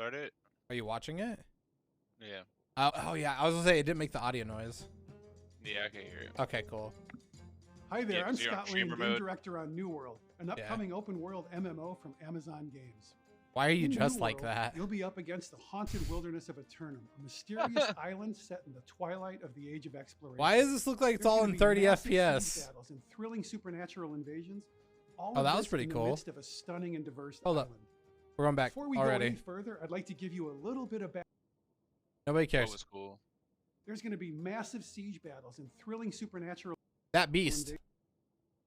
start it? Are you watching it? Yeah. Oh yeah, I was gonna say it didn't make the audio noise. Yeah, I can hear it. Okay, cool. Hi there, Yeah, I'm 'cause you're on Scott Lane, streamer game mode. director on New World, an upcoming open world MMO from Amazon Games. Why are you In dressed New like World, that? You'll be up against the haunted wilderness of Eternum, a mysterious island set in the twilight of the age of exploration. Why does this look like it's There's all gonna in be 30 massive siege FPS? battles and thrilling supernatural invasions. All Oh, of that was this pretty in cool. The midst of a stunning and diverse Hold up. island. We're going back Before we go already. any further, I'd like to give you a little bit of back. Nobody That cares. was cool. There's going to be massive siege battles and thrilling supernatural That beast. invasions.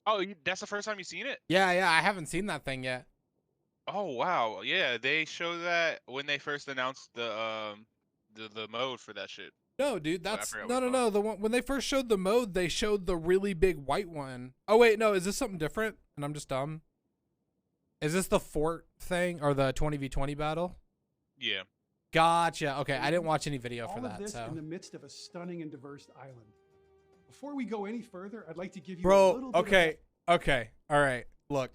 Oh, that's the first time you seen it? Yeah, I haven't seen that thing yet. Oh wow, yeah. They showed that when they first announced the mode for that shit. No, dude, I that's forgot no, what no, it's no. The one when they first showed the mode, they showed the really big white one. Oh wait, no, is this something different? And I'm just dumb. Is this the fort thing or the 20v20 battle? Yeah. Gotcha. Okay, I didn't watch any video All for of that. this So, in the midst of a stunning and diverse island. Before we go any further, I'd like to give you a bro. little bit Okay, okay, all right. Look.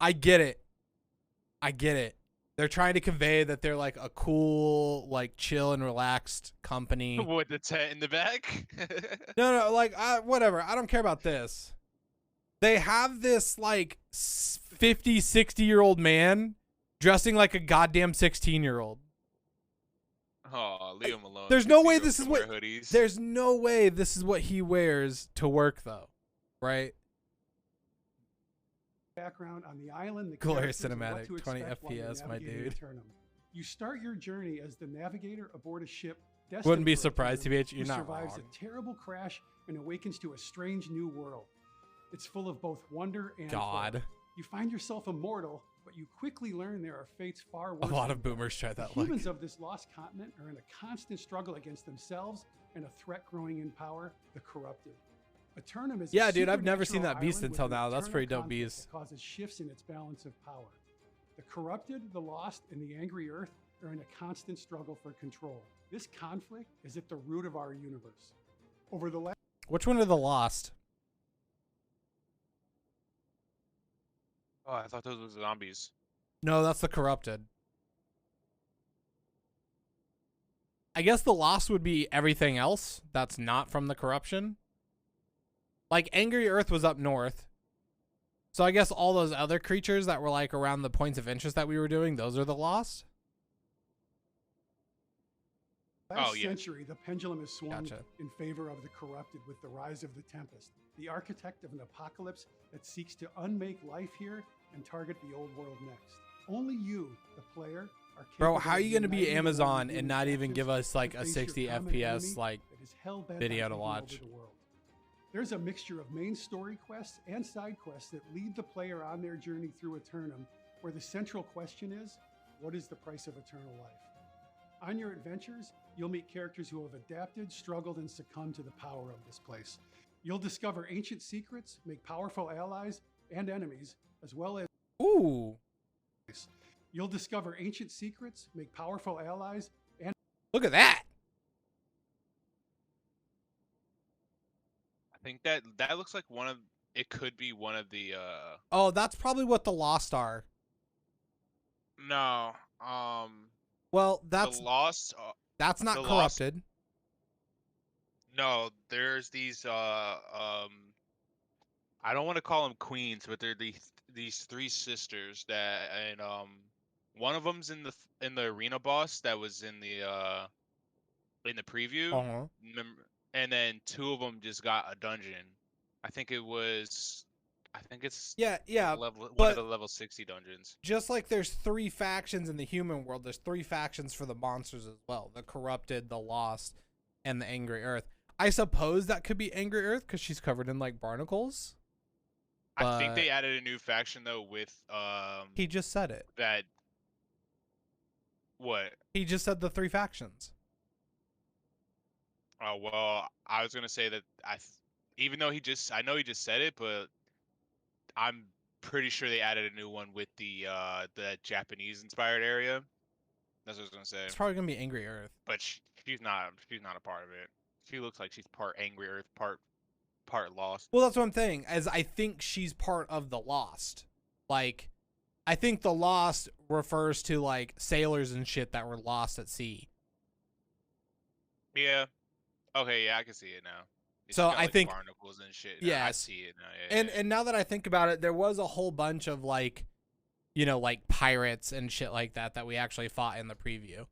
I get it. They're trying to convey that they're like a cool, like chill and relaxed company. With the tent in the back. No, like whatever. I don't care about this. They have this like 50, 60-year-old man dressing like a goddamn 16-year-old. Oh, leave him alone. There's no way 16-year-olds this is can what wear hoodies. There's no way this is what he wears to work though, right? background on the island. The Glorious characters, and what cinematic, to 20 expect while you're FPS, my navigating dude. Eternum. You start your journey as the navigator aboard a ship. Wouldn't be destined for surprised, Eternum, TBH. You're who not survives wrong. a terrible crash and awakens to a strange new world. It's full of both wonder and God. horror. You find yourself immortal, but you quickly learn there are fates far A worse. lot than of boomers try the that look. humans of this lost continent are in a constant struggle against themselves and a threat growing in power, the corrupted. Eternum is a Yeah, dude, I've never seen supernatural that beast island until with an now. That's eternal pretty dope conflict beast. that causes shifts in its balance of power. The corrupted, the lost, and the angry earth are in a constant struggle for control. This conflict is at the root of our universe. Over the last Which one are the lost? Oh, I thought those were zombies. No, that's the corrupted. I guess the lost would be everything else that's not from the corruption. Like Angry Earth was up north. So I guess all those other creatures that were like around the points of interest that we were doing, those are the lost? Oh, yeah. century, the pendulum has swung Gotcha. in favor of the corrupted with the rise of the Tempest, the architect of an apocalypse that seeks to unmake life here and target the old world next. Only you, the player, are Bro, capable how are of you going to be uniting the Amazon human and not even factions give us like to a face your 60 common FPS enemy like that is hell-bent video on to taking watch? over the world. There's a mixture of main story quests and side quests that lead the player on their journey through Eternum, where the central question is, what is the price of eternal life? On your adventures, you'll meet characters who have adapted, struggled, and succumbed to the power of this place. You'll discover ancient secrets, make powerful allies and enemies, as well as Ooh. you'll discover ancient secrets, make powerful allies, and Look at that. I think that looks like one of it could be one of the Oh, that's probably what the lost are. no Well, the that's lost not the lost- corrupted. no, there's these I don't want to call them queens, but they're these three sisters that, and one of them's in the arena boss that was in the preview. Uh-huh. And then two of them just got a dungeon. I think it's Yeah, one but- of the level 60 dungeons. just like there's 3 factions in the human world, there's 3 factions for the monsters as well. The corrupted, the lost, and the angry earth. I suppose that could be angry earth because she's covered in like barnacles. I think But- they added a new faction though with He just said it. that what? He just said the 3 factions. Oh well, I was gonna say that even though I know he just said it, but I'm pretty sure they added a new one with the Japanese inspired area. That's what I was gonna say. It's probably gonna be angry earth. But she's not a part of it. She looks like she's part Angry Earth, part Lost. Well, that's what I'm saying. As I think she's part of the lost. Like, I think the lost refers to like sailors and shit that were lost at sea. Yeah. Okay, yeah, I can see it now. It's So got, I like, think barnacles and shit. Now. I yes. see it now. Yeah, And yeah. and now that I think about it, there was a whole bunch of like, you know, like pirates and shit like that we actually fought in the preview.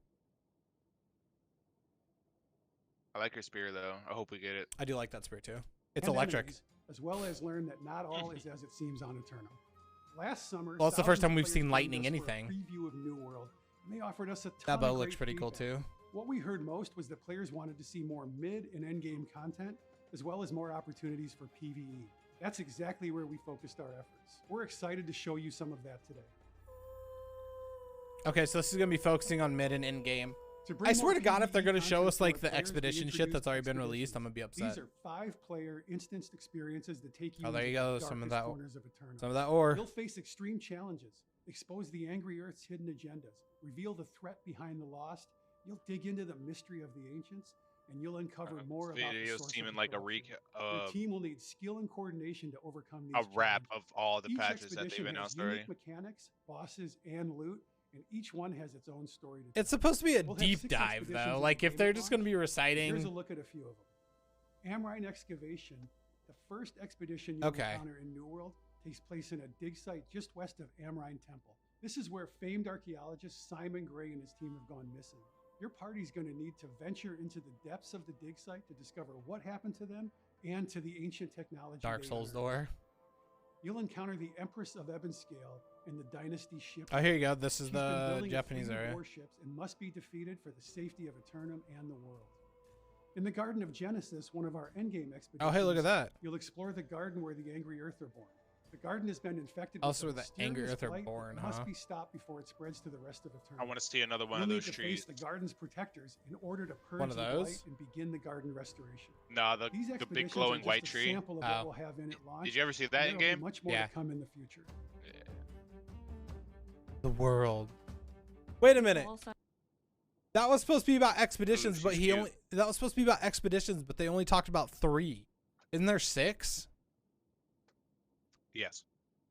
I like your spear though. I hope we get it. I do like that spear too. It's and electric. enemies, as well as learn that not all is as it seems on Eternum. Last summer, Well, it's the first thousands of time we've players seen joined lightning us for a anything. preview of New World, and they offered us a ton That bow of looks great pretty cool feedback. too. What we heard most was that players wanted to see more mid and end game content, as well as more opportunities for PvE. That's exactly where we focused our efforts. We're excited to show you some of that today. Okay, so this is gonna be focusing on mid and end game. To bring I swear more to God, if they're PvE gonna show content us to like our the players, we expedition shit introduced that's already been released, expeditions. I'm gonna be upset. These are 5-player instanced experiences that take you Oh, there into you go. the Some of darkest that, corners of Eternum. some of that ore. You'll face extreme challenges, expose the Angry Earth's hidden agendas, reveal the threat behind the lost. You'll dig into the mystery of the ancients, and you'll uncover more about the Video source seeming of like a corruption. recap, Your team will need skill and coordination to overcome these a wrap of challenges. all the Each patches that expedition they've has announced unique already. mechanics, bosses, and loot, and each one has its own story to tell. It's supposed to be a We'll have deep 6 dive expeditions though. in Like the if game they're at just gonna be launch. Here's a reciting. look at a few of them. Amrine Excavation, the first expedition you'll Okay. encounter in New World, takes place in a dig site just west of Amrine Temple. This is where famed archaeologist Simon Gray and his team have gone missing. Your party's going to need to venture into the depths of the dig site to discover what happened to them and to the ancient technology. Dark they Souls unearthed. door. You'll encounter the Empress of Ebonscale and the Dynasty ship. Oh, here you go. This is She's been the building a Japanese fleet of area. warships and must be defeated for the safety of Eternum and the world. In the Garden of Genesis, one of our endgame expeditions, Oh, hey, look at that. you'll explore the garden where the Angry Earth are born. The garden has been infected Also with a where the Angry mysterious Earth are blight that born, must huh? be stopped before it spreads to the rest of Eternum. I want to see another one You'll of need those to trees. face the garden's protectors in order to purge One of the those? blight and begin the garden restoration. Nah, the These big expeditions glowing are just white a tree. sample of Oh. what we'll have in at launch. Did you ever see and that in there'll be game? much more Yeah. to come in the future. The world. Wait a minute. Also, That was supposed to be about expeditions, but she's he cute. only that was supposed to be about expeditions, but they only talked about 3. Isn't there 6? Yes.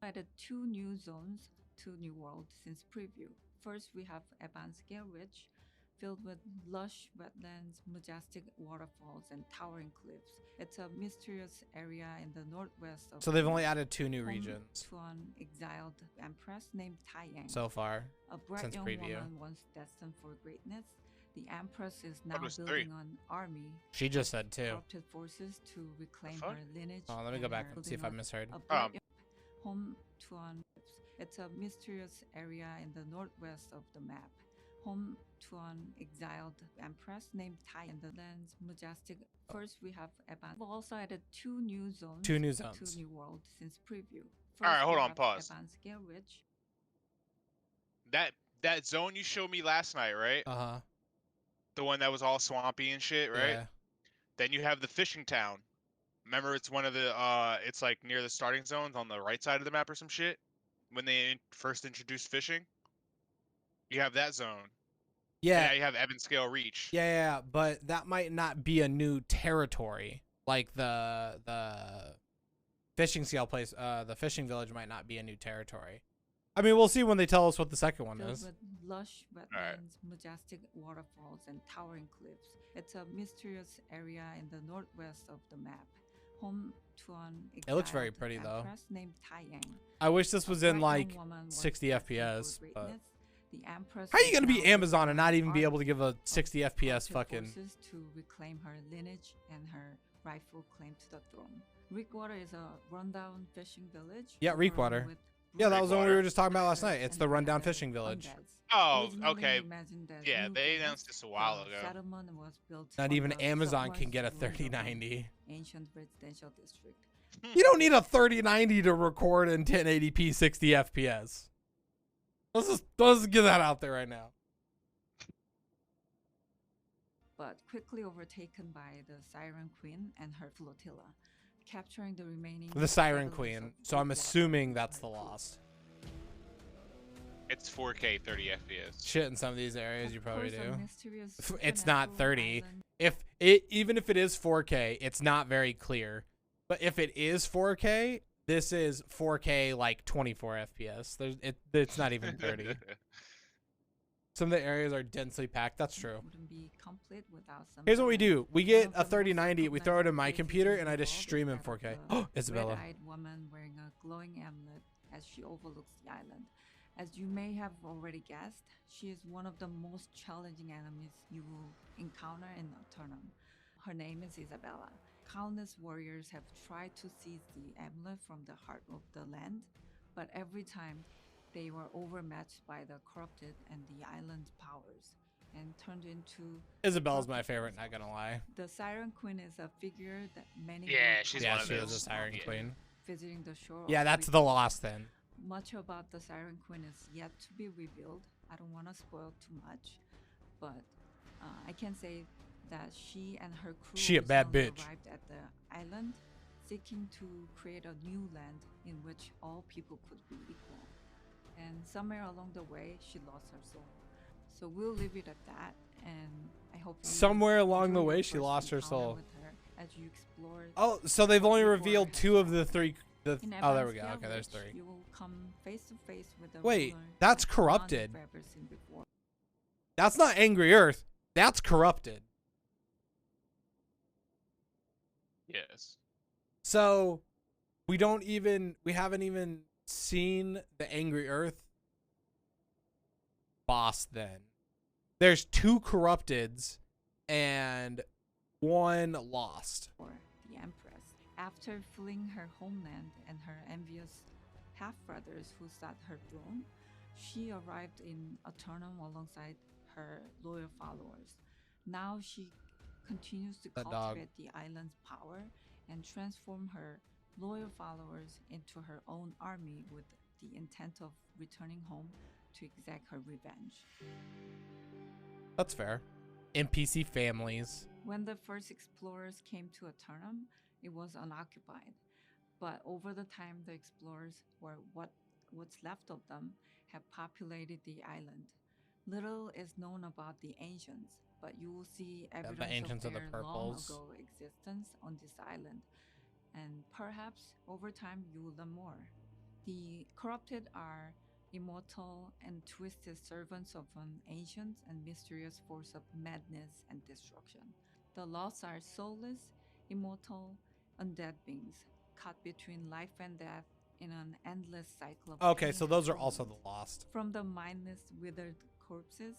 added 2 new zones to New World since preview. First, we have Ebonscale Ridge, filled with lush wetlands, majestic waterfalls, and towering cliffs. It's a mysterious area in the northwest of So they've New only World, added 2 new home regions to an exiled empress named Taiyang. so far. A bright since young preview. woman once destined for greatness. The empress is now it was 3. building an army She just said 2. corrupted forces to reclaim fuck? her lineage. Oh, let me go and back her and see if I building misheard. a bright home to an it's a mysterious area in the northwest of the map. Home to an exiled empress named Tai in the land's majestic. First, we have Eban. We've also added 2 new zones. 2 new to zones. New World since preview. All right, First, hold we on, have pause. Ebonscale Ridge. That zone you showed me last night, right? Uh-huh. The one that was all swampy and shit, right? Yeah. Then you have the fishing town. Remember, it's one of the it's like near the starting zones on the right side of the map or some shit. When they first introduced fishing, you have that zone. And Yeah. now you have Ebonscale Reach. Yeah, but that might not be a new territory. Like the fishing scale place, the fishing village might not be a new territory. I mean, we'll see when they tell us what the second one Filled is. with lush wetlands, majestic waterfalls, and towering cliffs. It's a mysterious area in the northwest of the map. Home to an It looks very exiled pretty, though. empress named Taiyang. I wish this was A in bright like young woman once 60 destined for FPS, but greatness. The empress how are you is gonna be now Amazon and not building even an be able to army give a of 60 FPS corrupted fucking? forces to reclaim her lineage and her rightful claim to the throne. Reekwater is a rundown fishing village. Yeah, overrun Reekwater. with Yeah, that was the one we were Reekwater. just talking about last night. monsters It's the and rundown gathered fishing village. undeads. Oh, Originally okay. imagined as Yeah, new they buildings, announced this a while the ago. settlement was built Not on even the Amazon can get a submerged ruins of an 3090. ancient residential district. You don't need a 3090 to record in 1080p 60 FPS. Let's get that out there right now. But quickly overtaken by the Siren Queen and her flotilla, capturing the remaining The Siren settlers Queen. of So I'm Reekwater assuming with that's her the crew. Lost. It's 4K 30 FPS. Shit, in some of these areas you Of probably course, a do. mysterious It's not supernatural 30. island Even if it is 4K, it's not very clear. But if it is 4K, This is 4K, like 24 FPS. It's not even 30. Some of the areas are densely packed. That's true. Wouldn't be complete without some Here's what we balance. do. We One get of a the most 3090. We throw it in my recognizable computer, faces and I just involved stream is in that of 4K. the Oh, Isabella. red-eyed woman wearing a glowing amulet as she overlooks the island. As you may have already guessed, she is one of the most challenging enemies you will encounter in Aeternum. Her name is Isabella. Countless warriors have tried to seize the amulet from the heart of the land, but every time they were overmatched by the corrupted and the island's powers and turned into Isabella's my favorite, not gonna lie. the Siren Queen is a figure that many Yeah, will she's Yeah, one of she is those. a Siren Yeah. Queen. visiting the shore. Yeah, of that's the Weeping. Lost then. Much about the Siren Queen is yet to be revealed. I don't want to spoil too much, but I can say that she and her crew She a bad recently bitch. arrived at the island, seeking to create a new land in which all people could be equal. And somewhere along the way, she lost her soul. So we'll leave it at that, and I hope you Somewhere along the enjoy your way, she first lost her encounter soul. with her as you explore. Oh, so they've only before revealed it 2 has of the 3. In Oh, there we go. Evansville Okay, there's Village, 3. You will come face to face with a Wait, ruler that's that none corrupted. have ever seen before. That's not Angry Earth. That's corrupted. Yes. So we haven't even seen the Angry Earth boss then. There's 2 corrupteds and 1 lost. For the Empress, after fleeing her homeland and her envious half-brothers who sought her throne, she arrived in Aeternum alongside her loyal followers. Now she continues to That dog. cultivate the island's power and transform her loyal followers into her own army with the intent of returning home to exact her revenge. That's fair. NPC families. When the first explorers came to Aeternum, it was unoccupied. But over the time, the explorers, or what's left of them, have populated the island. Little is known about the ancients, but you will see evidence ancients are of the their long purples. ago existence on this island. And perhaps over time you will learn more. The corrupted are immortal and twisted servants of an ancient and mysterious force of madness and destruction. The lost are soulless, immortal, undead beings, caught between life and death in an endless cycle of Okay, pain so and those are also the torment. lost. From the mindless, withered corpses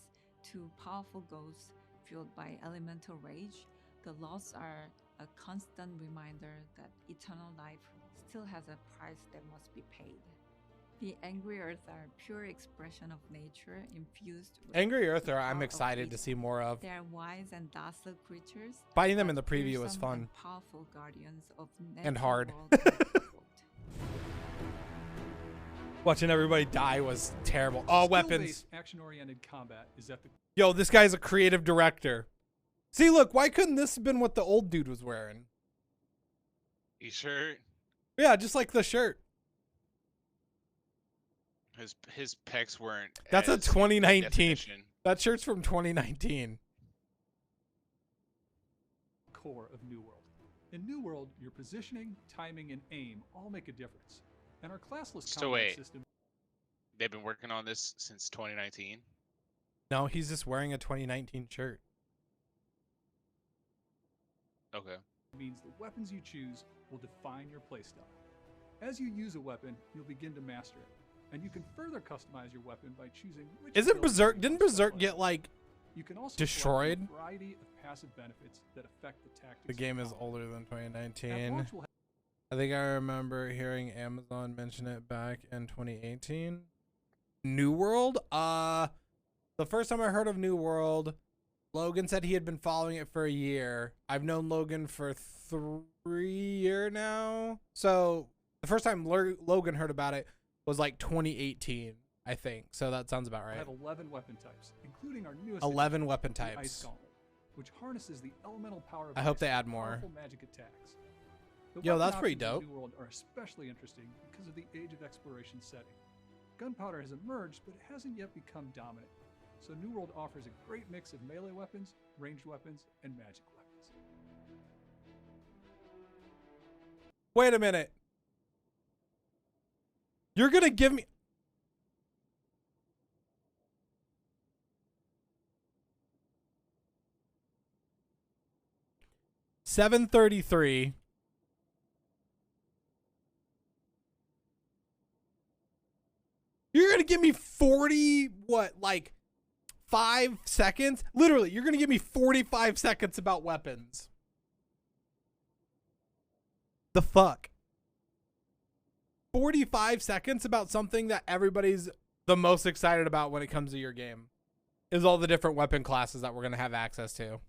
to powerful ghosts fueled by elemental rage, the lost are a constant reminder that eternal life still has a price that must be paid. The Angry Earth are pure expression of nature infused with Angry Earth the I'm power of excited to see evil. more of. They are wise and docile creatures. Fighting them but in the preview was fearsome fun. and powerful guardians of And natural hard. world and unprovoked. Watching everybody die was terrible. Oh, weapons. Skill-based action-oriented combat is at the Yo, this guy's a creative director. See, look, why couldn't this have been what the old dude was wearing? You sure? Yeah, just like the shirt. His pecs weren't. That's a as 2019. definition. That shirt's from 2019. core of New World. In New World, your positioning, timing, and aim all make a difference. And our classless So combat wait. system They've been working on this since 2019. No, he's just wearing a 2019 shirt. Okay. means the weapons you choose will define your playstyle. As you use a weapon, you'll begin to master it, and you can further customize your weapon by choosing which Isn't ability Berserk? you Didn't want to Berserk specialize get in. like You can also destroyed? select a variety of passive benefits that affect the tactics. the you game is follow. older than At 2019? launch, we'll I think I remember hearing Amazon mention it back in 2018. New World? The first time I heard of New World, Logan said he had been following it for a year. I've known Logan for 3 years now. So the first time Logan heard about it was like 2018, I think. So that sounds about right. have 11 weapon types, including our newest 11 addition, weapon the Ice types. Gauntlet, which harnesses the elemental power of I hope ice they for add more. powerful magic attacks. The Yo, weapon that's pretty options in dope. New World are especially interesting because of the Age of Exploration setting. Gunpowder has emerged, but it hasn't yet become dominant. So New World offers a great mix of melee weapons, ranged weapons, and magic weapons. Wait a minute. You're gonna give me 7:33. You're gonna give me 5 seconds? Literally, you're gonna give me 45 seconds about weapons. The fuck? 45 seconds about something that everybody's the most excited about when it comes to your game is all the different weapon classes that we're gonna have access to.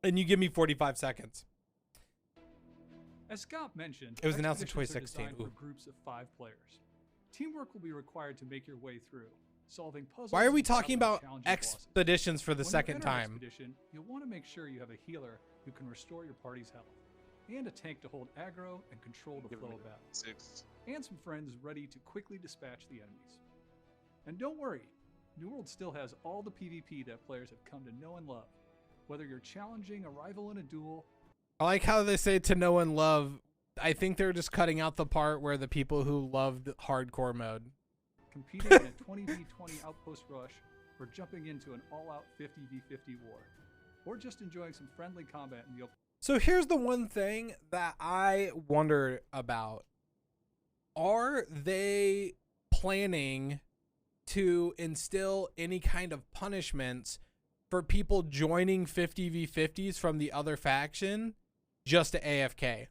And you give me 45 seconds. As Scott mentioned, It was announced in expeditions are 2016. designed for Ooh. groups of 5 players. Teamwork will be required to make your way through, solving puzzles. Why are we and talking battling about challenging bosses. expeditions for the When you second enter an time? expedition, you'll want to make sure you have a healer who can restore your party's health, and a tank to hold aggro and control the Give flow me of battle, 6. and some friends ready to quickly dispatch the enemies. And don't worry, New World still has all the PvP that players have come to know and love. Whether you're challenging a rival in a duel, I like how they say to know and love. I think they're just cutting out the part where the people who loved hardcore mode. competing in a 20v20 outpost rush, or jumping into an all-out 50v50 war, or just enjoying some friendly combat in the open. So here's the one thing that I wondered about. Are they planning to instill any kind of punishments for people joining 50v50s from the other faction just to AFK?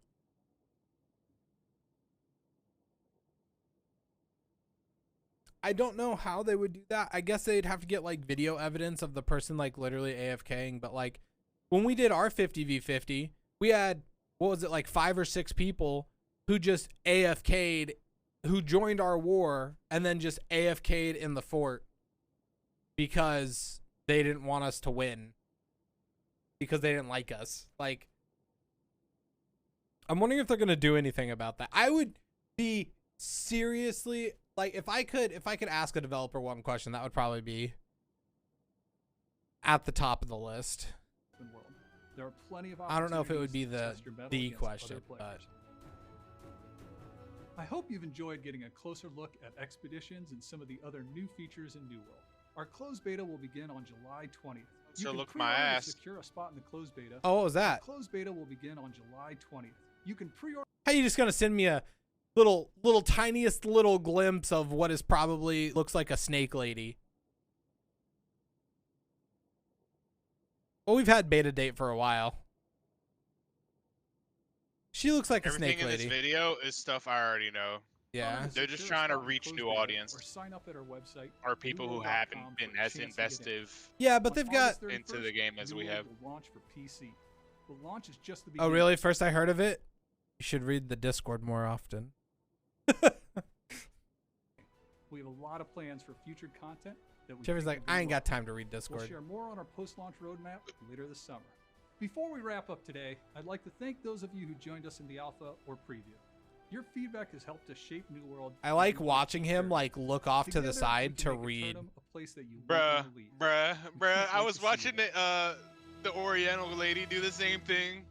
I don't know how they would do that. I guess they'd have to get like video evidence of the person like literally AFKing, but like when we did our 50v50, we had, what was it, like 5 or 6 people who just AFK'd, who joined our war and then just AFK'd in the fort because they didn't want us to win, because they didn't like us. Like, I'm wondering if they're going to do anything about that. I would be seriously, like, if I could ask a developer one question, that would probably be at the top of the list. World. There are plenty of I don't know if it would be opportunities to the test your mettle the against question, other but players. I hope you've enjoyed getting a closer look at expeditions and some of the other new features in New World. Our closed beta will begin on July 20th. You So can look my pre-order to ass. secure a spot in the closed beta. oh, what was that? Closed beta will begin on July 20th. You can pre-order. How you just gonna send me a little tiniest little glimpse of what is probably looks like a snake lady? Well, we've had beta date for a while. She looks like Everything a snake in lady. this video is stuff I already know. Yeah. They're just trying to reach new audience. Or sign up at our website. Or people who newworld.com haven't been for a as chance to get in. investive. Yeah, but On they've got. August into the 31st, game as New we World have. will launch for PC. The launch is just the Oh, beginning. really? First I heard of it. You should read the Discord more often. We have a lot of plans for future content that we Trevor's think like, will I do ain't well. got time to read We'll Discord. share more on our post-launch roadmap later this summer. Before we wrap up today, I'd like to thank those of you who joined us in the alpha or preview. Your feedback has helped us shape New World. I like and watching him Sure. like look off to the Together, side we to can make read. Eternum a place that you won't Bruh, wanna leave. bruh, bruh. can't I wait was to see watching it. the Oriental lady do the same thing.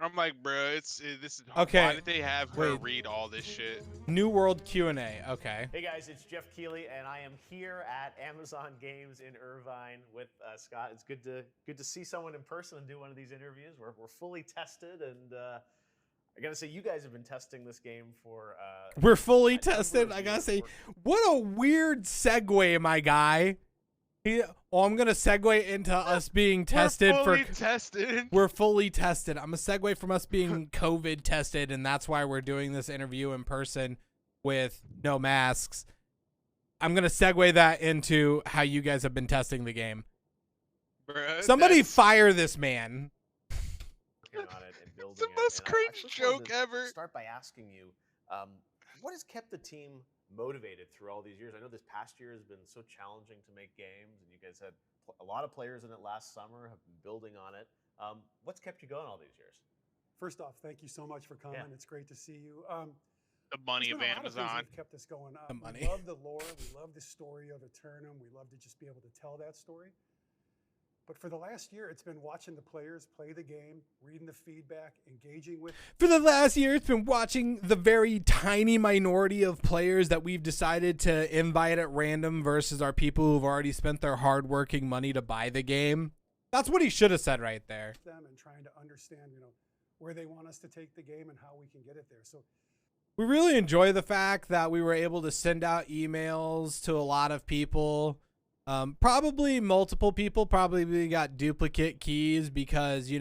I'm like, bruh, this is Okay, Why did they have her wait. read all this shit? New World Q&A. Okay. Hey guys, it's Jeff Keighley, and I am here at Amazon Games in Irvine with Scott. It's good to see someone in person and do one of these interviews. We're fully tested, and I gotta say, you guys have been testing this game for. We're fully a number tested. of I gotta years. say, We're- what a weird segue, my guy. I'm gonna segue into us being tested We're for. fully tested. We're fully tested. I'm a segue from us being COVID tested, and that's why we're doing this interview in person with no masks. I'm gonna segue that into how you guys have been testing the game. Bruh, Somebody that's fire this man. working on it and building the it. most And I cringe first wanted joke to ever. Start by asking you, what has kept the team motivated through all these years? I know this past year has been so challenging to make games, and you guys had a lot of players in it last summer, have been building on it. What's kept you going all these years? First off, thank you so much for coming. Yeah. It's great to see you. the money There's of been a lot of things that Amazon. have kept us going. The money. We love the lore. We love the story of Eternum. We love to just be able to tell that story. But for the last year, it's been watching the players play the game, reading the feedback, engaging with. For the last year, it's been watching the very tiny minority of players that we've decided to invite at random versus our people who've already spent their hardworking money to buy the game. That's what he should have said right there. Them and trying to understand, where they want us to take the game and how we can get it there. So We really enjoy the fact that we were able to send out emails to a lot of people. Probably multiple people. Probably we got duplicate keys because,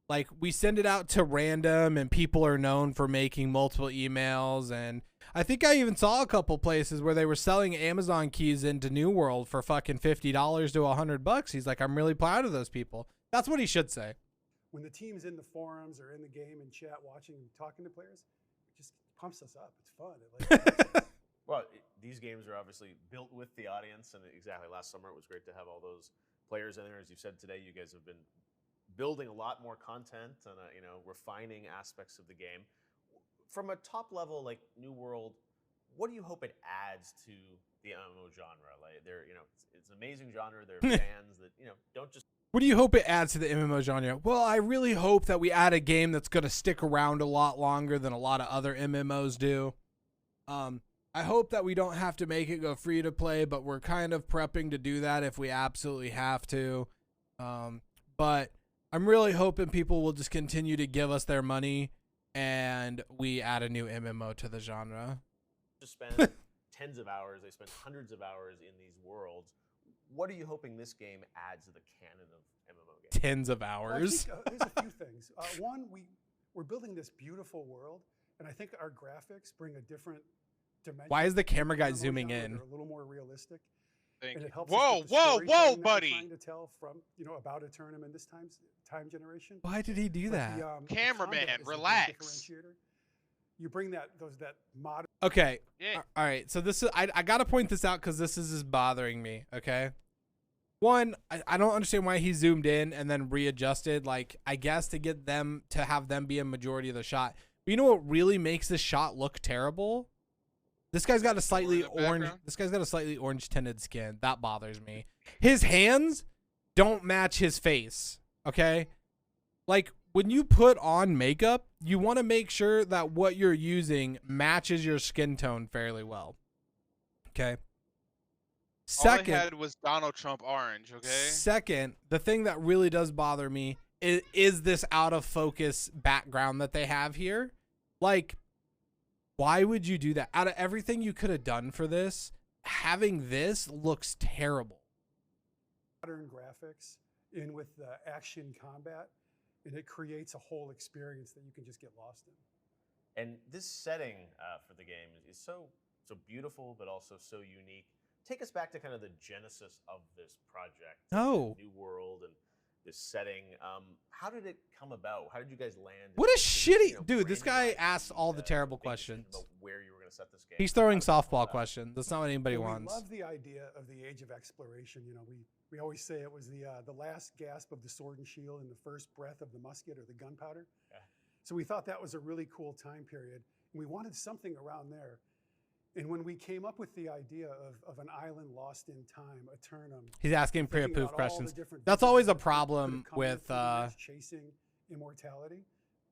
like we send it out to random and people are known for making multiple emails. And I think I even saw a couple places where they were selling Amazon keys into New World for fucking $50 to $100. He's like, I'm really proud of those people. That's what he should say. when the team's in the forums or in the game and chat watching and talking to players, it just pumps us up. It's fun. Well, these games are obviously built with the audience, and exactly last summer it was great to have all those players in there. As you said today, you guys have been building a lot more content and refining aspects of the game. From a top level, like New World, what do you hope it adds to the MMO genre? Like, it's an amazing genre. There are fans that don't just. What do you hope it adds to the MMO genre? Well, I really hope that we add a game that's going to stick around a lot longer than a lot of other MMOs do. I hope that we don't have to make it go free to play, but we're kind of prepping to do that if we absolutely have to. But I'm really hoping people will just continue to give us their money and we add a new MMO to the genre. Just spend tens of hours. They spend hundreds of hours in these worlds. What are you hoping this game adds to the canon of MMO games? Tens of hours. Well, I think, there's a few things. One, we're building this beautiful world, and I think our graphics bring a different dimension. Why is the camera guy to the MMO zooming genre. in? They're a little more realistic. Thank And you. it helps us Whoa, with the whoa, storytelling whoa, that we're buddy. trying to tell from about a tournament this time generation. Why did he do But that? the Cameraman, combat is the big relax. differentiator. You bring that modern. Okay. Yeah. All right. So this is I got to point this out because this is just bothering me. Okay. One, I don't understand why he zoomed in and then readjusted. Like, I guess to get them to have them be a majority of the shot. But you know what really makes this shot look terrible? This guy's got a slightly the orange. background? This guy's got a slightly orange tinted skin. That bothers me. His hands don't match his face. Okay. Like, when you put on makeup, you want to make sure that what you're using matches your skin tone fairly well. Okay. All I Second, had was Donald Trump orange, okay? second, the thing that really does bother me is this out of focus background that they have here. Like, why would you do that? Out of everything you could have done for this, having this looks terrible. modern graphics in with the action combat, and it creates a whole experience that you can just get lost in. And this setting for the game is so beautiful, but also so unique. Take us back to kind of the genesis of this project. No. New World and this setting. How did it come about? How did you guys land? What a in this, shitty dude. This guy grandiose, asks all the terrible big decision questions. about where you were going to set this game. He's throwing How did it come softball about? questions. That's not what anybody Well, wants. We love the idea of the age of exploration. We always say it was the last gasp of the sword and shield and the first breath of the musket or the gunpowder. Yeah. So we thought that was a really cool time period. And we wanted something around there. And when we came up with the idea of an island lost in time, Eternum, He's asking thinking pre-approved about all the questions. different That's visitors always a that could problem have come in with through the match chasing immortality.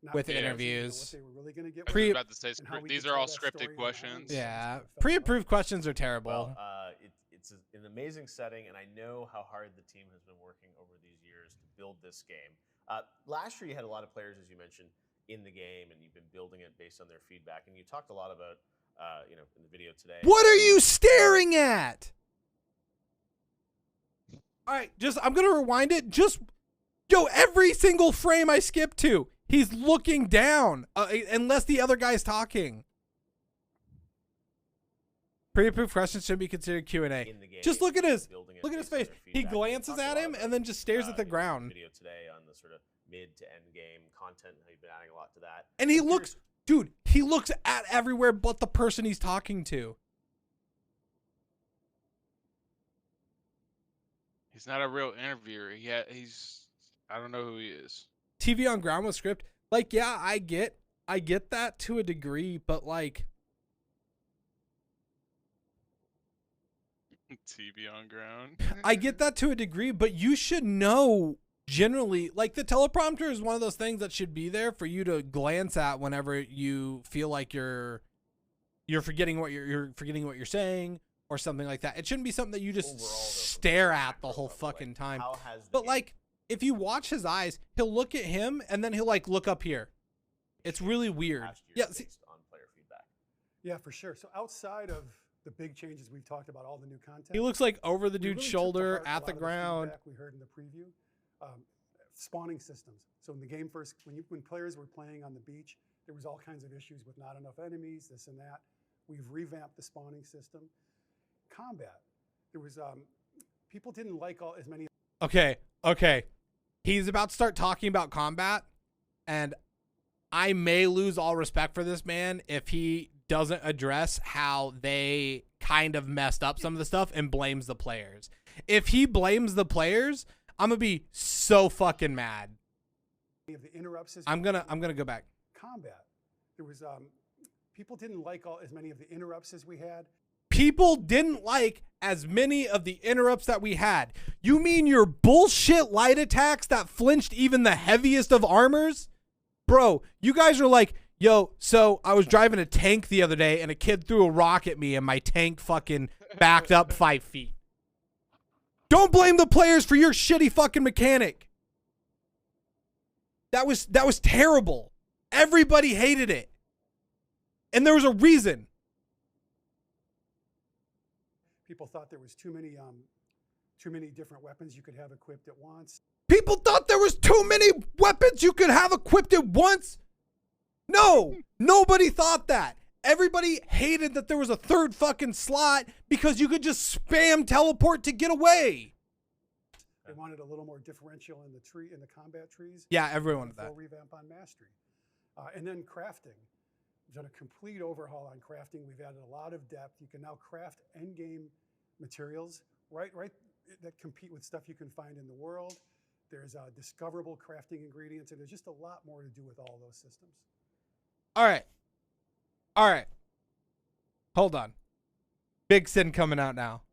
Not with realizing, interviews. what they were really going to get. I was Pre- about to say, and how we these could are all tell that story scripted on questions. island. Yeah, Felt pre-approved questions are terrible. Well, it's an amazing setting, and I know how hard the team has been working over these years to build this game. Last year, you had a lot of players, as you mentioned, in the game, and you've been building it based on their feedback. And you talked a lot about, in the video today. What are you staring at? All right, I'm going to rewind it. Every single frame I skip to, he's looking down, unless the other guy's talking. Pre-approved questions should be considered Q&A. In the game, Just look at his building it Look at his based on face. their He feedback. You glances talked a at lot him about, and then just stares at the in ground. Video today on the sort of mid to end game content, how you've been adding a lot to that. And he I'm looks, he looks at everywhere but the person he's talking to. He's not a real interviewer. I don't know who he is. TV on ground with script. Like, yeah, I get that to a degree, but like, TV on ground. I get that to a degree, but you should know generally, like the teleprompter is one of those things that should be there for you to glance at whenever you feel like you're forgetting what you're forgetting what you're saying or something like that. It shouldn't be something that you just Overall, though, stare at the macro whole level, fucking like, time. how has the But game- like if you watch his eyes, he'll look at him and then he'll like look up here. It's really weird. past years Yeah, see, based on player feedback. Yeah, for sure. So outside of the big changes we've talked about, all the new content, he looks like over the we dude's really took to shoulder heart a at lot the of ground. feedback we heard in the preview. Spawning systems. So in the game first, when players were playing on the beach, there was all kinds of issues with not enough enemies, this and that. We've revamped the spawning system. Combat. There was people didn't like as many. Okay. He's about to start talking about combat, and I may lose all respect for this man if he doesn't address how they kind of messed up some of the stuff and blames the players. If he blames the players, I'm gonna be so fucking mad. Of the interrupts. I'm gonna go back. Combat. There was people didn't like as many of the interrupts as we had. People didn't like as many of the interrupts that we had. You mean your bullshit light attacks that flinched even the heaviest of armors? Bro, you guys are like, yo, so I was driving a tank the other day and a kid threw a rock at me and my tank fucking backed up 5 feet. Don't blame the players for your shitty fucking mechanic. That was terrible. Everybody hated it. And there was a reason. People thought there was too many different weapons you could have equipped at once. People thought there was too many weapons you could have equipped at once. No, nobody thought that. Everybody hated that there was a third fucking slot because you could just spam teleport to get away. They wanted a little more differential in the combat trees. Yeah, everyone wanted that. Full revamp on mastery, and then crafting. We've done a complete overhaul on crafting. We've added a lot of depth. You can now craft endgame materials right that compete with stuff you can find in the world. There's discoverable crafting ingredients, and there's just a lot more to do with all those systems. All right. Hold on. Big Sin coming out now.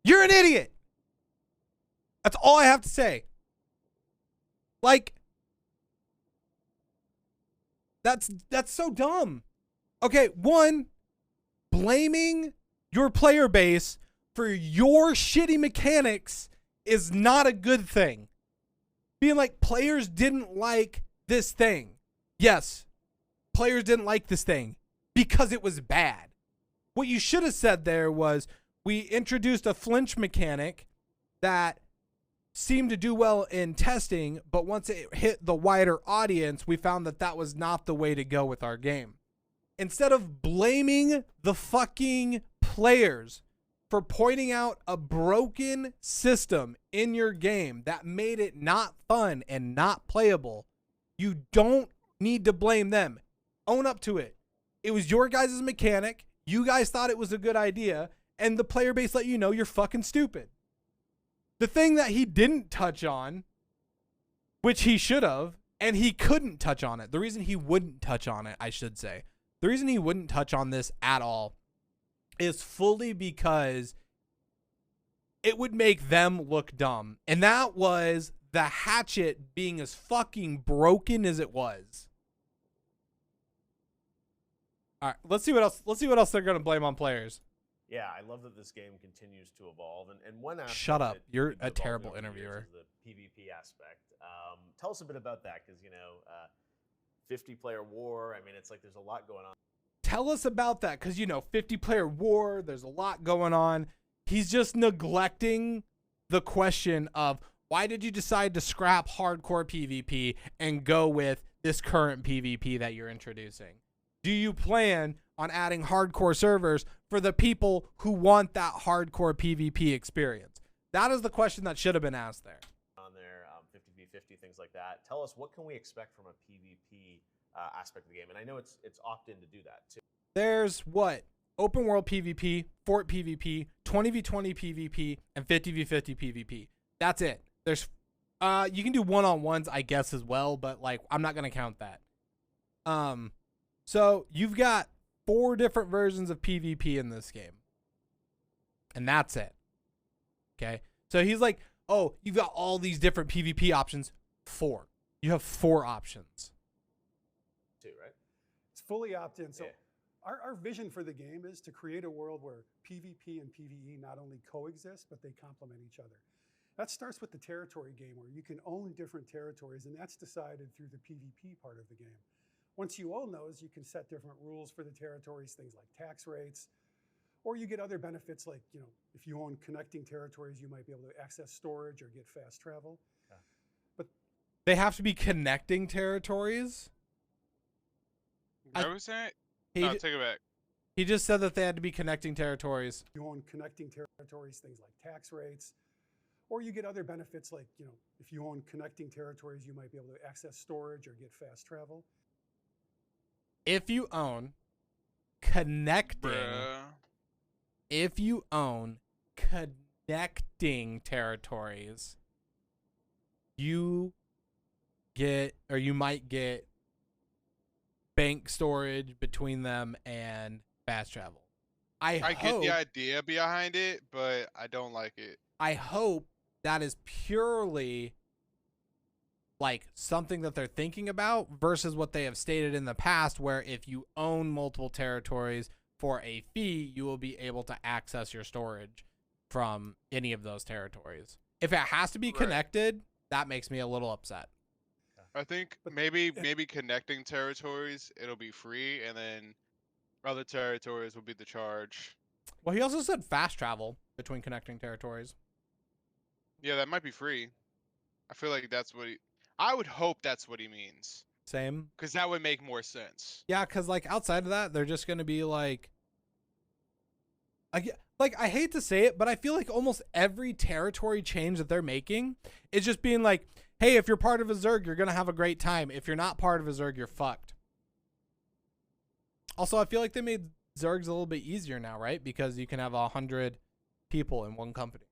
You're an idiot. That's all I have to say. Like, that's so dumb. Okay, one, blaming your player base for your shitty mechanics is not a good thing. Being like, players didn't like this thing. Yes, players didn't like this thing because it was bad. What you should have said there was, we introduced a flinch mechanic that seemed to do well in testing, but once it hit the wider audience, we found that that was not the way to go with our game. Instead of blaming the fucking players for pointing out a broken system in your game that made it not fun and not playable, you don't need to blame them. Own up to it. It was your guys' mechanic. You guys thought it was a good idea, and the player base let you know you're fucking stupid. The thing that he didn't touch on, which he should have, and he couldn't touch on it. The reason he wouldn't touch on it, I should say. The reason he wouldn't touch on this at all is fully because it would make them look dumb. And that was the hatchet being as fucking broken as it was. All right, let's see what else. Let's see what else they're going to blame on players. Yeah, I love that this game continues to evolve. And one aspect Shut up. that You're we've a evolved terrible over the years interviewer. is the PvP aspect. Tell us a bit about that, because 50-player war. I mean, it's like there's a lot going on. Tell us about that, because 50-player war, there's a lot going on. He's just neglecting the question of, why did you decide to scrap hardcore PvP and go with this current PvP that you're introducing? Do you plan on adding hardcore servers for the people who want that hardcore PvP experience? That is the question that should have been asked there. On there, 50v50, things like that. Tell us, what can we expect from a PvP aspect of the game? And I know it's opt-in to do that too. There's what? Open world PvP, fort PvP, 20v20 PvP, and 50v50 PvP. That's it. There's you can do one-on-ones, I guess, as well, but like I'm not gonna count that. So you've got 4 different versions of PvP in this game. And that's it. Okay. So he's like, oh, you've got all these different PvP options. 4. You have 4 options. 2, right? It's fully opt-in. So Yeah. our vision for the game is to create a world where PvP and PvE not only coexist, but they complement each other. That starts with the territory game where you can own different territories, and that's decided through the PvP part of the game. Once you own those, you can set different rules for the territories, things like tax rates, or you get other benefits like, if you own connecting territories, you might be able to access storage or get fast travel. They have to be connecting territories. What was that? He, No, take it back. he just said that they had to be connecting territories. You own connecting territories, things like tax rates, or you get other benefits like, if you own connecting territories, you might be able to access storage or get fast travel. If you own connecting, Bruh. if you own connecting territories, you get, or you might get, bank storage between them and fast travel. I hope, get the idea behind it, but I don't like it. I hope that is purely like something that they're thinking about versus what they have stated in the past, where if you own multiple territories for a fee, you will be able to access your storage from any of those territories. If it has to be Right. connected, that makes me a little upset. I think But maybe connecting territories it'll be free, and then other territories will be the charge. Well, he also said fast travel between connecting territories. Yeah, that might be free. I feel like that's what I would hope that's what he means, Same. because that would make more sense. Yeah, because like outside of that, they're just gonna be like, I hate to say it, but I feel like almost every territory change that they're making is just being like, hey, if you're part of a Zerg, you're gonna have a great time. If you're not part of a Zerg, you're fucked. Also, I feel like they made Zergs a little bit easier now, right? Because you can have 100 people in one company.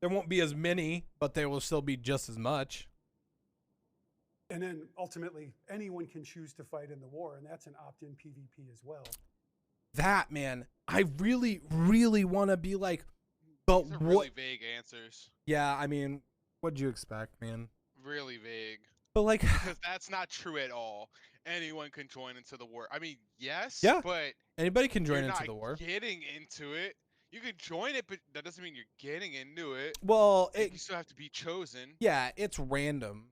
There won't be as many, but there will still be just as much. And then ultimately, anyone can choose to fight in the war, and that's an opt-in PvP as well. That, man, I really, really want to be like, but These are what? really vague answers. Yeah, I mean, what'd you expect, man? Really vague. But like, Because that's not true at all. Anyone can join into the war. I mean, yes, Yeah. but anybody can join you're into not the war. getting into it. You can join it, but that doesn't mean you're getting into it. Well, You still have to be chosen. yeah, it's random.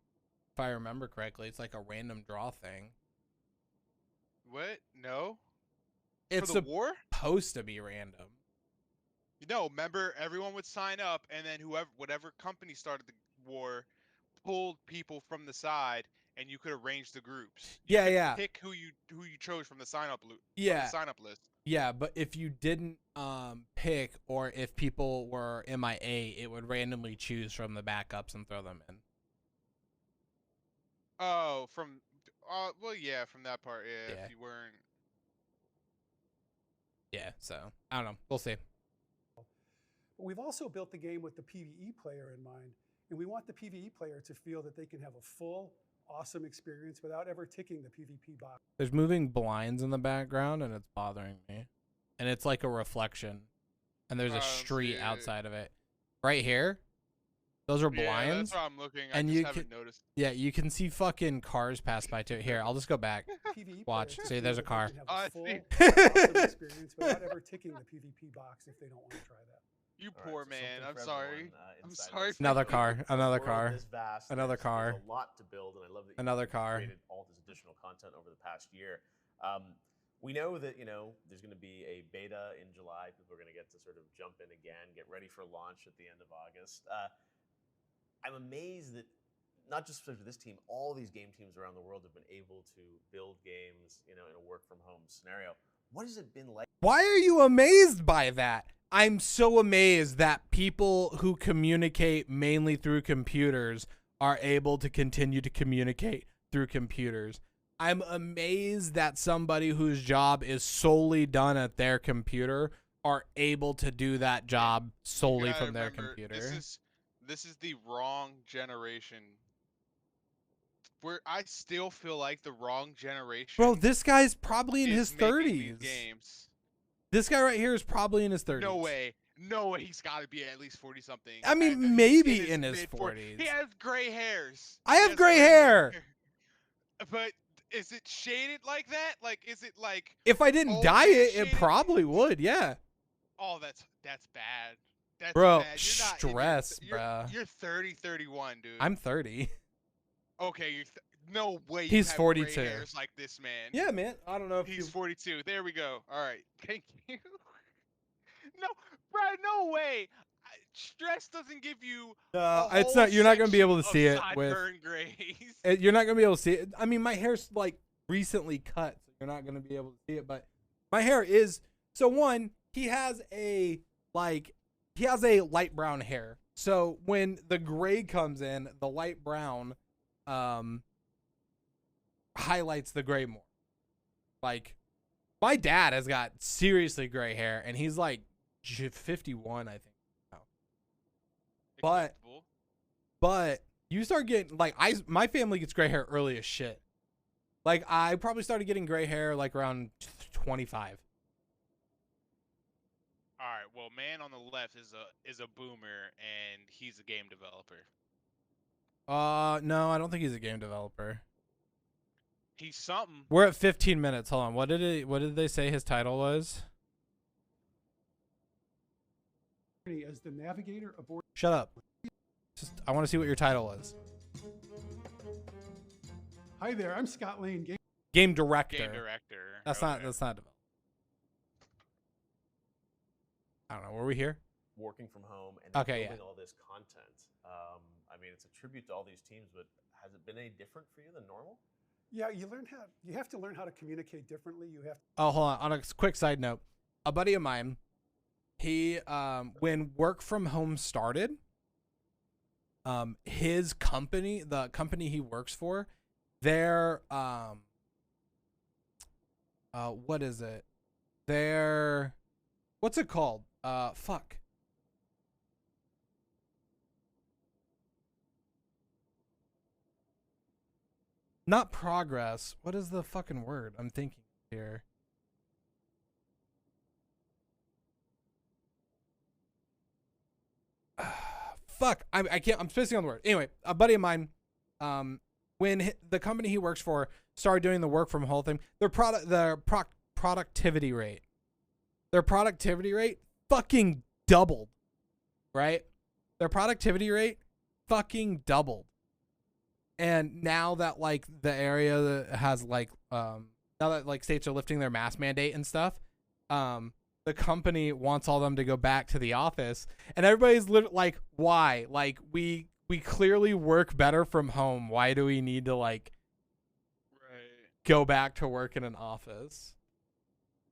If I remember correctly, it's like a random draw thing. What? No? It's For the war? supposed to be random. No, remember, everyone would sign up, and then whatever company started the war pulled people from the side, and you could arrange the groups. You Yeah, could yeah. Pick who you chose from the sign up Yeah. sign up list. Yeah, but if you didn't pick, or if people were MIA, it would randomly choose from the backups and throw them in. Oh, well, yeah, from that part, yeah. Yeah. If you weren't, Yeah, so I don't know. We'll see. But we've also built the game with the PvE player in mind, and we want the PvE player to feel that they can have a full, awesome experience without ever ticking the PvP box. There's moving blinds in the background, and it's bothering me. And it's like a reflection. And there's a street see. outside of it. Right here, those are yeah, blinds. that's what I'm looking. and I you just haven't noticed. Yeah, you can see fucking cars pass by too. Here, I'll just go back. PvE Watch. players See, feel there's a that they car. can have Oh, I a full, see. awesome experience without ever ticking the PvP box if they don't want to try that. You All right, poor so man. something I'm for sorry. everyone, I'm inside sorry. this. for Another you. car. With a Another world car. this vast, Another there's car. a lot to build, and I love that you Another car. created all this additional content over the past year. We know that there's going to be a beta in July. People are going to get to sort of jump in again, get ready for launch at the end of August. I'm amazed that not just for this team, all these game teams around the world have been able to build games, in a work from home scenario. What has it been like? Why are you amazed by that? I'm so amazed that people who communicate mainly through computers are able to continue to communicate through computers. I'm amazed that somebody whose job is solely done at their computer are able to do that job solely You gotta from their remember, computer. This is the wrong generation I still feel like the wrong generation. Bro, this guy's probably in his is making these 30s. Games. This guy right here is probably in his 30s. No way. No way. He's got to be at least 40 something. I mean, He's maybe in his mid-40s. 40s. He has gray hairs. I He have has gray hair. But is it shaded like that? Like, is it like? If I didn't old dye man it, it shaded? probably would. Yeah. Oh, that's bad. That's Bro, bad. You're not in your- stress, you're, bruh. You're 30, 31, dude. I'm 30. Okay, no way. You He's have 42. Gray hairs like this man. Yeah, man. I don't know if He's 42. There we go. All right. Thank you. No, bro, no way. Stress doesn't give you. it's not. You're not gonna be able to section see of it with. sideburn grays. You're not gonna be able to see it. I mean, my hair's like recently cut, so you're not gonna be able to see it. But my hair is. So one, he has a light brown hair. So when the gray comes in, the light brown, highlights the gray more. Like, my dad has got seriously gray hair, and he's like 51, I think. Acceptable. But you start getting like my family gets gray hair early as shit. Like, I probably started getting gray hair like around 25. All right. Well, man on the left is a boomer, and he's a game developer. No, I don't think he's a game developer. He's something. We're at 15 minutes. Hold on. What did they say his title was? As the navigator aboard. Shut up. I want to see what your title is. Hi there, I'm Scott Lane. Game director. Game director. That's not development. I don't know. Were we here? Working from home and Okay, building all this content. I mean, it's a tribute to all these teams, but has it been any different for you than normal? Yeah, you have to learn how to communicate differently. You have. Oh, hold on. On a quick side note, a buddy of mine, he when work from home started, his company, the company he works for, their what is it? Their what's it called? Fuck. Not progress. What is the fucking word I'm thinking here? Fuck. I can't. I'm spacing on the word. Anyway, a buddy of mine, when the company he works for started doing the work from home thing, their productivity rate fucking doubled, right? Their productivity rate fucking doubled. And now that like the area that has like now that like states are lifting their mask mandate and stuff, the company wants all of them to go back to the office, and everybody's like, why? Like we clearly work better from home. Why do we need to like go back to work in an office?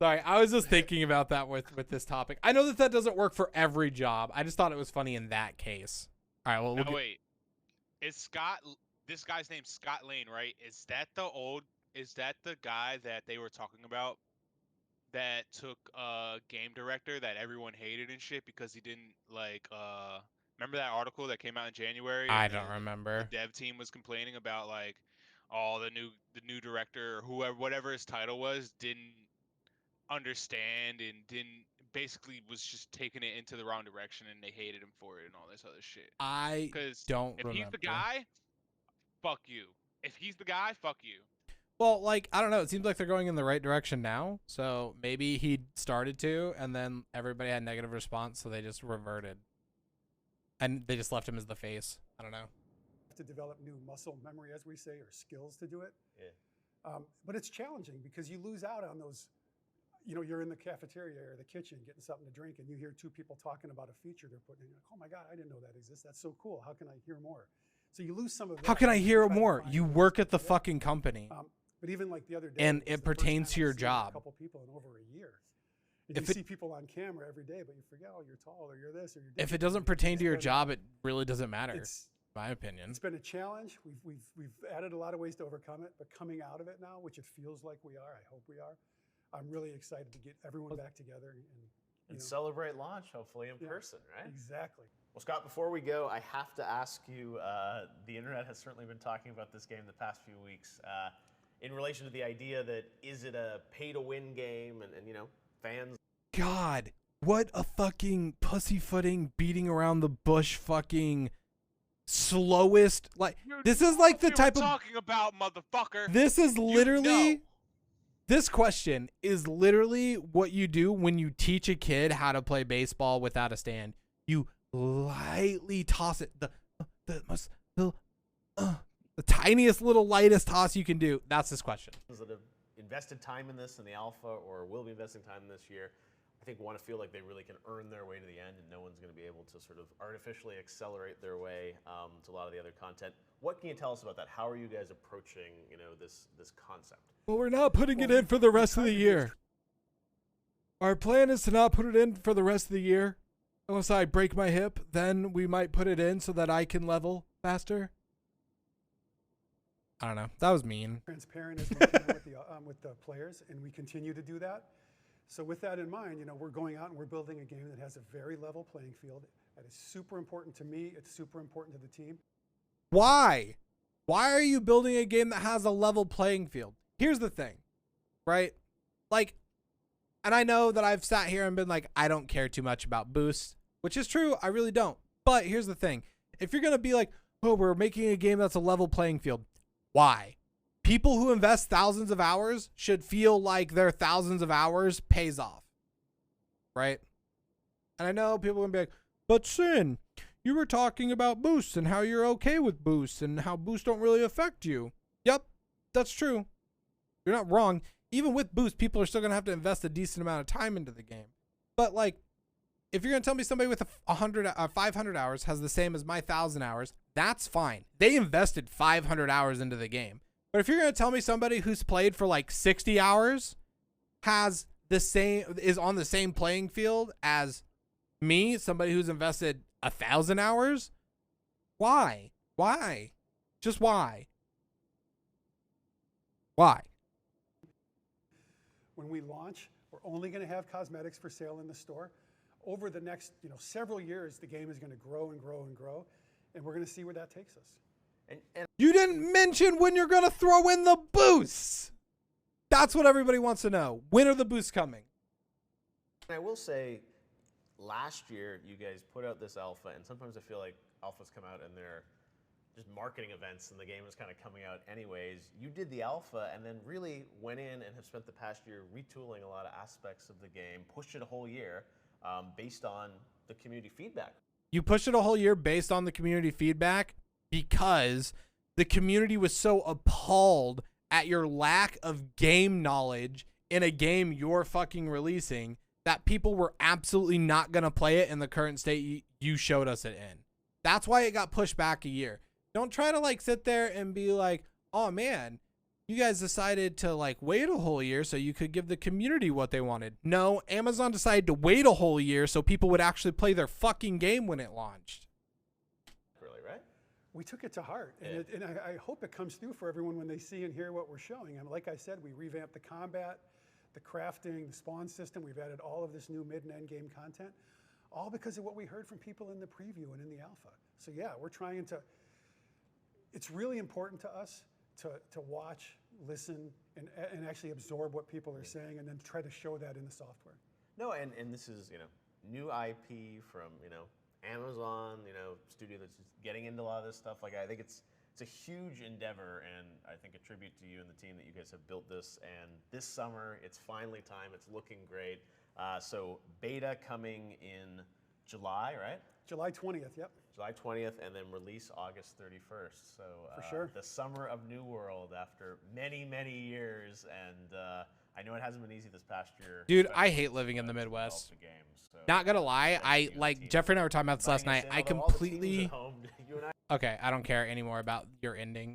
Sorry, I was just thinking about that with this topic. I know that doesn't work for every job. I just thought it was funny in that case. All right, well, wait. Is Scott? This guy's name's Scott Lane, right? Is that the guy that they were talking about that took game director that everyone hated and shit because he didn't like remember that article that came out in January? I don't remember. The dev team was complaining about like the new director or whoever, whatever his title was, didn't understand and didn't basically was just taking it into the wrong direction, and they hated him for it and all this other shit. I don't remember. If he's the guy, fuck you. If he's the guy, fuck you. Well, like, I don't know. It seems like they're going in the right direction now. So maybe he started to, and then everybody had negative response, so they just reverted. And they just left him as the face. I don't know. To develop new muscle memory, as we say, or skills to do it. Yeah. But it's challenging because you lose out on those. You know, you're in the cafeteria or the kitchen getting something to drink, and you hear two people talking about a feature they're putting in. Like, oh my God, I didn't know that exists. That's so cool. How can I hear more? So you lose some of that. How can I hear more? You ways work to at the do that. fucking company. But even like the other day, And was it the first pertains time to your I've seen job. A couple people in over a year. And If you it- see people on camera every day, but you forget, oh, you're tall, or you're this, or you're. If it different, doesn't or pertain to your this. job, it really doesn't matter, in It's my opinion. It's been a challenge. We've added a lot of ways to overcome it, but coming out of it now, which it feels like we are, I hope we are. I'm really excited to get everyone back together and celebrate launch, hopefully in Yeah. person, right? Exactly. Well, Scott, before we go, I have to ask you, the internet has certainly been talking about this game the past few weeks in relation to the idea that is it a pay-to-win game, and you know, fans. God, what a fucking pussyfooting, beating around the bush fucking slowest. Like, this is like the type of talking about, motherfucker. This is literally know. This question is literally what you do when you teach a kid how to play baseball without a stand. You lightly toss it, the tiniest little lightest toss you can do. That's this question. That have invested time in this in the alpha or will be investing time this year, I think want to feel like they really can earn their way to the end, and no one's going to be able to sort of artificially accelerate their way to a lot of the other content. What can you tell us about that? How are you guys approaching, you know, this concept? Well, we're not putting it in for the rest of the year. Our plan is to not put it in for the rest of the year. Unless I break my hip, then we might put it in so that I can level faster. I don't know. That was mean. Transparent as we can with the players, and we continue to do that. So with that in mind, you know, we're going out and we're building a game that has a very level playing field. That is super important to me. It's super important to the team. Why? Why are you building a game that has a level playing field? Here's the thing, right? Like, and I know that I've sat here and been like, I don't care too much about boosts, which is true. I really don't. But here's the thing. If you're going to be like, oh, we're making a game that's a level playing field, why? People who invest thousands of hours should feel like their thousands of hours pays off, right? And I know people are going to be like, but Sin, you were talking about boosts and how you're okay with boosts and how boosts don't really affect you. Yep, that's true. You're not wrong. Even with boosts, people are still going to have to invest a decent amount of time into the game. But like, if you're going to tell me somebody with 500 hours has the same as my 1,000 hours, that's fine. They invested 500 hours into the game. But if you're going to tell me somebody who's played for like 60 hours has the same, is on the same playing field as me, somebody who's invested 1,000 hours, why? Why? Just why? Why? When we launch, we're only going to have cosmetics for sale in the store. Over the next, you know, several years, the game is going to grow and grow and grow, and we're going to see where that takes us. And You didn't mention when you're going to throw in the boosts. That's what everybody wants to know. When are the boosts coming? I will say, last year you guys put out this alpha, and sometimes I feel like alphas come out and they're just marketing events and the game is kind of coming out anyways. You did the alpha and then really went in and have spent the past year retooling a lot of aspects of the game, pushed it a whole year based on the community feedback. You pushed it a whole year based on the community feedback because the community was so appalled at your lack of game knowledge in a game you're fucking releasing that people were absolutely not going to play it in the current state you showed us it in. That's why it got pushed back a year. Don't try to like sit there and be like, oh man, you guys decided to like wait a whole year so you could give the community what they wanted. No, Amazon decided to wait a whole year so people would actually play their fucking game when it launched. Really, right? We took it to heart, and, I hope it comes through for everyone when they see and hear what we're showing. And like I said, we revamped the combat, the crafting, the spawn system. We've added all of this new mid and end game content, all because of what we heard from people in the preview and in the alpha. So yeah, we're trying to, it's really important to us to watch, listen, and actually absorb what people are saying and then try to show that in the software. No, and this is, you know, new IP from, you know, Amazon, you know, studio that's just getting into a lot of this stuff. Like, I think it's a huge endeavor, and I think a tribute to you and the team that you guys have built this. And this summer, it's finally time. It's looking great. So beta coming in July, right? July 20th, yep. July 20th, and then release August 31st. So For sure. The summer of New World after many, many years. And I know it hasn't been easy this past year. Dude, I hate living in the Midwest. The game, so Not gonna lie, I like Jeffrey and I were talking about this last night. I completely you and I okay. I don't care anymore about your ending.